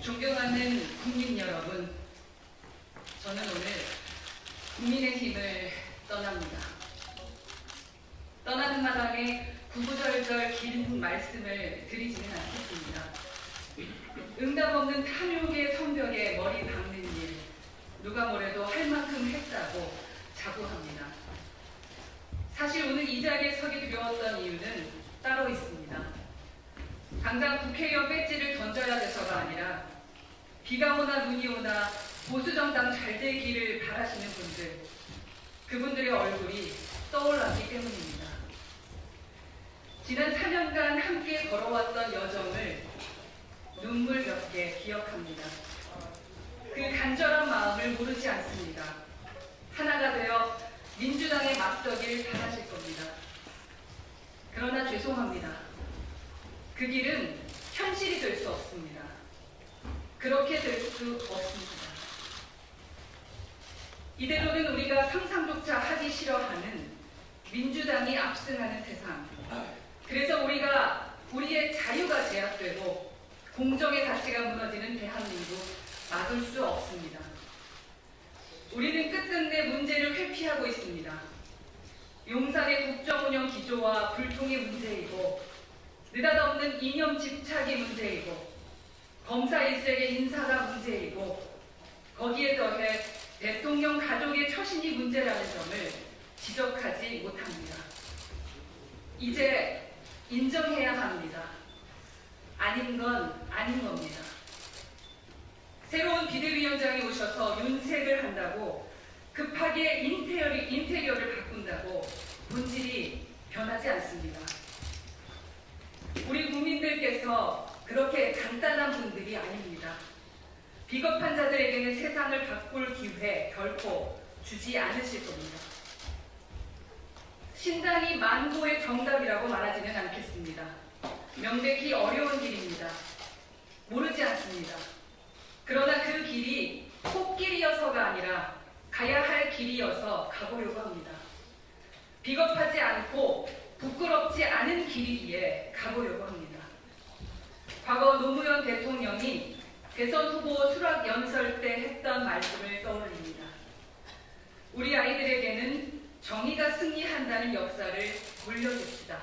존경하는 국민 여러분, 저는 오늘 국민의힘을 떠납니다. 떠나는 마당에 구구절절 긴 말씀을 드리지는 않겠습니다. 응답 없는 탐욕의 성벽에 머리 박는 일, 누가 뭐래도 할 만큼 했다고 자부합니다. 사실 오늘 이 자리에 서기 두려웠던 이유는 따로 있습니다. 당장 국회의원 배지를 던져야 돼서가 아니라 비가 오나 눈이 오나 보수정당 잘 되기를 바라시는 분들, 그분들의 얼굴이 떠올랐기 때문입니다. 지난 4년간 함께 걸어왔던 여정을 눈물겹게 기억합니다. 그 간절한 마음을 모르지 않습니다. 하나가 되어 민주당에 맞서길 바라실 겁니다. 그러나 죄송합니다. 그 길은 현실이 될 수 없습니다. 그렇게 될 수 없습니다. 이대로는 우리가 상상조차 하기 싫어하는 민주당이 압승하는 세상, 그래서 우리가 우리의 자유가 제약되고 공정의 가치가 무너지는 대한민국 막을 수 없습니다. 우리는 끝끝내 문제를 회피하고 있습니다. 용산의 국정운영 기조와 불통의 문제이고 느닷없는 이념 집착이 문제이고 검사 일색의 인사가 문제이고 거기에 더해 대통령 가족의 처신이 문제라는 점을 지적하지 못합니다. 이제 인정해야 합니다. 아닌 건 아닌 겁니다. 새로운 비대위원장이 오셔서 윤색을 한다고 급하게 인테리어를 바꾼다고 본질이 변하지 않습니다. 우리 국민들께서 그렇게 간단한 분들이 아닙니다. 비겁한 자들에게는 세상을 바꿀 기회 결코 주지 않으실 겁니다. 신당이 만고의 정답이라고 말하지는 않겠습니다. 명백히 어려운 길입니다. 모르지 않습니다. 그러나 그 길이 꽃길이어서가 아니라 가야 할 길이어서 가보려고 합니다. 비겁하지 않고 부끄럽지 않은 길이기에 가보려고 합니다. 과거 노무현 대통령이 대선 후보 수락 연설 때 했던 말씀을 떠올립니다. 우리 아이들에게는 정의가 승리한다는 역사를 물려줍시다.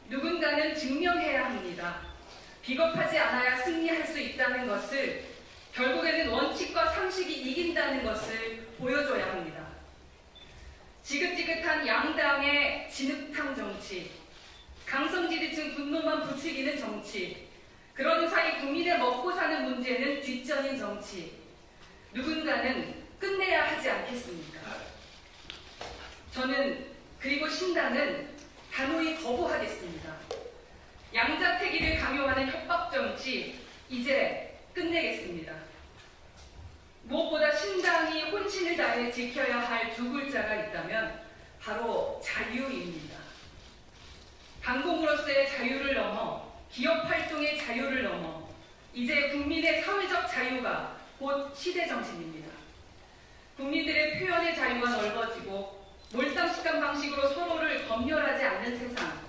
누군가는 증명해야 합니다. 비겁하지 않아야 승리할 수 있다는 것을, 결국에는 원칙과 상식이 이긴다는 것을 보여줘야 합니다. 지긋지긋한 양당의 진흙탕 정치, 강성지대층 분노만 부추기는 정치, 그런 사이 국민의 먹고 사는 문제는 뒷전인 정치, 누군가는 끝내야 하지 않겠습니까? 저는, 그리고 신당은 단호히 거부하겠습니다. 양자택일을 강요하는 협박 정치, 이제 끝내겠습니다. 무엇보다 신당이 혼신을 다해 지켜야 할 두 글자가 있다면 바로 자유입니다. 방공으로서의 자유를 넘어 기업 활동의 자유를 넘어 이제 국민의 사회적 자유가 곧 시대정신입니다. 국민들의 표현의 자유가 넓어지고 몰상식한 방식으로 서로를 검열하지 않는 세상,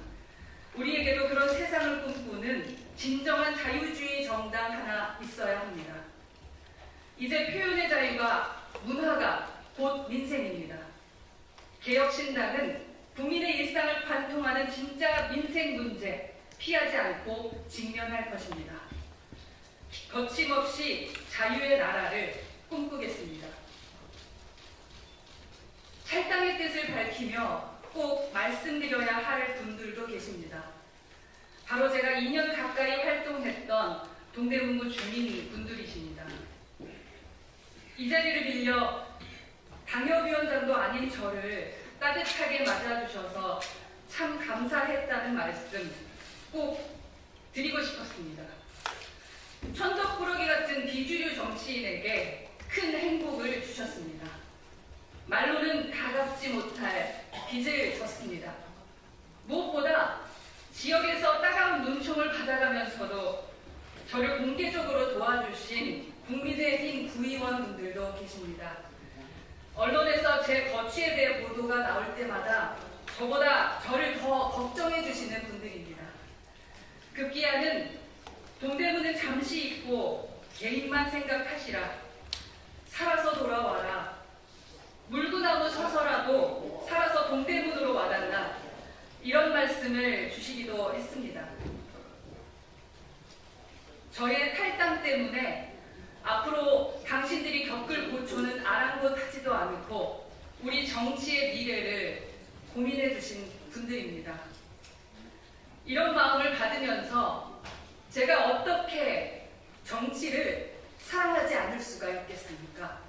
우리에게도 그런 세상을 꿈꾸는 진정한 자유주의 정당 하나 있어야 합니다. 이제 표현의 자유가, 문화가 곧 민생입니다. 개혁신당은 국민의 일상을 관통하는 진짜 민생 문제 피하지 않고 직면할 것입니다. 거침없이 자유의 나라를 꿈꾸겠습니다. 탈당의 뜻을 밝히며 꼭 말씀드려야 할 분들도 계십니다. 바로 제가 2년 가까이 활동했던 동대문구 주민분들이십니다. 이 자리를 빌려 당협위원장도 아닌 저를 따뜻하게 맞아주셔서 참 감사했다는 말씀 꼭 드리고 싶었습니다. 천덕꾸러기 같은 비주류 정치인에게 큰 행복을 주셨습니다. 말로는 다 갚지 못할 빚을 졌습니다. 무엇보다 지역에서 따가운 눈총을 받아가면서도 저를 공개적으로 도와주신 국민의힘 구의원분들도 계십니다. 언론에서 제 거취에 대해 보도가 나올 때마다 저보다 저를 더 걱정해 주시는 분들입니다. 급기야는 동대문은 잠시 잊고 개인만 생각하시라. 살아서 돌아와라. 물구나무 서서라도 살아서 동대문으로 와달라. 이런 말씀을 주시기도 했습니다. 저의 탈당 때문에 앞으로 당신들이 겪을 고초는 아랑곳하지도 않고 우리 정치의 미래를 고민해 주신 분들입니다. 이런 마음을 받으면서 제가 어떻게 정치를 사랑하지 않을 수가 있겠습니까?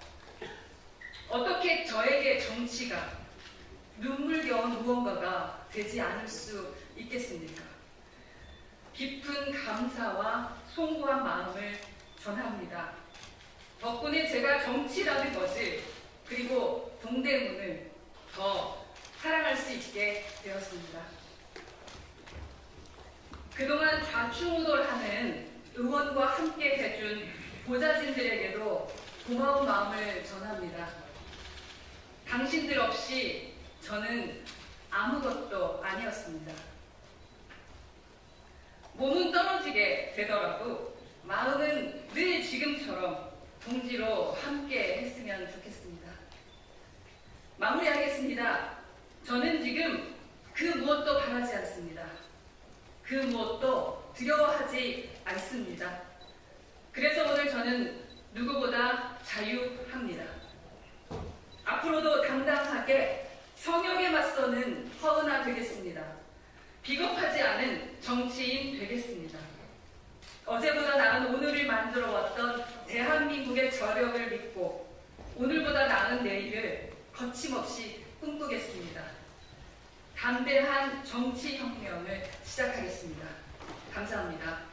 어떻게 저에게 정치가 눈물겨운 무언가가 되지 않을 수 있겠습니까? 깊은 감사와 송구한 마음을 전합니다. 덕분에 제가 정치라는 것을 그리고 동대문을 더 사랑할 수 있게 되었습니다. 그동안 좌충우돌하는 의원과 함께 해준 보좌진들에게도 고마운 마음을 전합니다. 당신들 없이 저는 아무것도 아니었습니다. 몸은 떨어지게 되더라도 마음은 늘 지금처럼 동지로 함께 했으면 좋겠습니다. 마무리하겠습니다. 저는 지금 그 무엇도 바라지 않습니다. 그 무엇도 두려워하지 않습니다. 그래서 오늘 저는 누구보다 자유합니다. 앞으로도 당당하게 성역에 맞서는 허은아 되겠습니다. 비겁하지 않은 정치인 되겠습니다. 어제보다 나은 오늘을 만들어 왔던 대한민국의 저력을 믿고 오늘보다 나은 내일을 거침없이 꿈꾸겠습니다. 담대한 정치혁명을 시작하겠습니다. 감사합니다.